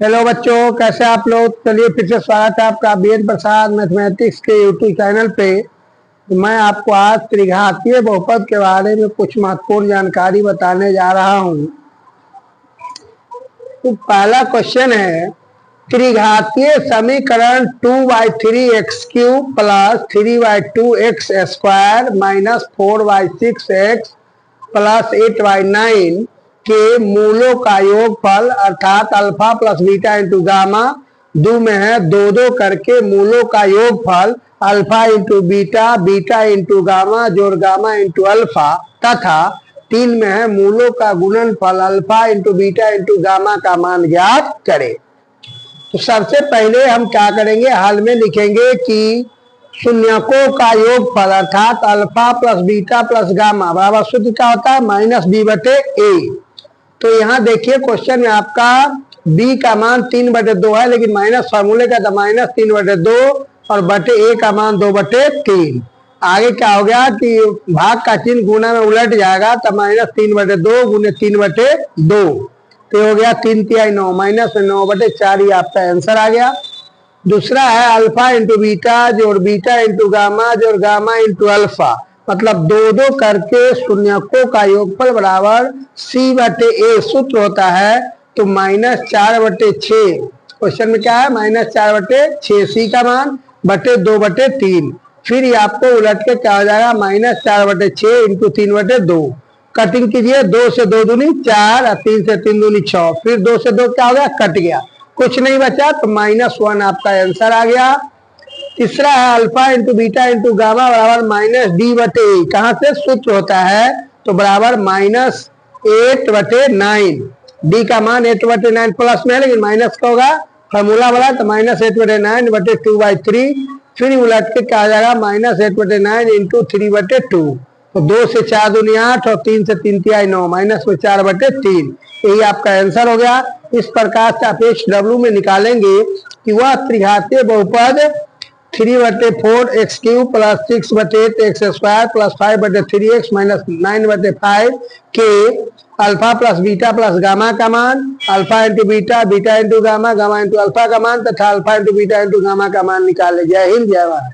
Hello बच्चों, कैसे आप लोग। चलिए फिर से स्वागत है आपका बीएन प्रसाद मैथमेटिक्स के यूट्यूब चैनल पे। तो मैं आपको आज त्रिघातीय बहुपद के बारे में कुछ महत्वपूर्ण जानकारी बताने जा रहा हूँ। तो पहला क्वेश्चन है, त्रिघातीय समीकरण 2/3x³ plus 3/2x² minus 4/6x plus 8/9 के मूलों का योगफल अर्थात alpha plus beta into gamma. दो में है दो दो करके मूलों का योगफल alpha into beta, beta into gamma जोड़ गामा इंटू अल्फा, तथा तीन में है मूलों का गुणनफल alpha into beta into gamma का मान ज्ञात करें। तो सबसे पहले हम क्या करेंगे, हल में लिखेंगे कि शून्यकों का योगफल अर्थात alpha plus beta plus gamma बराबर सूत्र क्या होता है, -b/a। तो यहाँ देखिए क्वेश्चन में आपका b का मान 3/2 है, लेकिन माइनस फार्मूले का था -3/2 और बटे a का मान 2/3। आगे क्या हो गया कि भाग का चिन्ह गुणा में उलट जाएगा, तो -3/2 गुने 3/2, तो हो गया 3×3=9 -9/4। ये आपका आंसर आ गया। दूसरा है अल्फा इंटू बीटा जोड़ बीटा इंटू गामा जोड़ गामा इंटू अल्फा, मतलब दो दो करके शून्यकों का योगफल बराबर c/a सूत्र होता है। तो -4/6 क्वेश्चन में क्या है, -4/6 c का मान बटे 2/3। फिर ये आपको उलट के क्या हो जाएगा, -4/6 इंटू 3/2। कटिंग कीजिए, 2 से 2 दूनी 4 और 3 से 3 दूनी 6, फिर 2 से 2 क्या हो गया, कट गया, कुछ नहीं बचा, तो -1 आपका आंसर आ गया। तीसरा है alpha into beta into gamma बराबर -d/a। कहां से सूत्र होता है, तो बराबर -8/9। d का मान 8/9 प्लस में है, लेकिन माइनस का होगा, फॉर्मूला बड़ा, तो -8/9/2/3। फिर उलट के क्या आ जाएगा, -8/9 इंटू 3/2। तो 2 से 4 दूनी 8 और 3 से 3 तिहाई 9, -4/3। यही आपका आंसर हो गया। इस प्रकार से आप HW में निकालेंगे कि वह त्रिघातीय बहुपद 3/4x³ plus 6/8x² plus 5/3x minus 9/5 के alpha plus beta plus gamma का मान, alpha into beta, beta into gamma, gamma into alpha का मान तथा alpha into beta into gamma का मान निकाले। जय हिंद, जय भारत।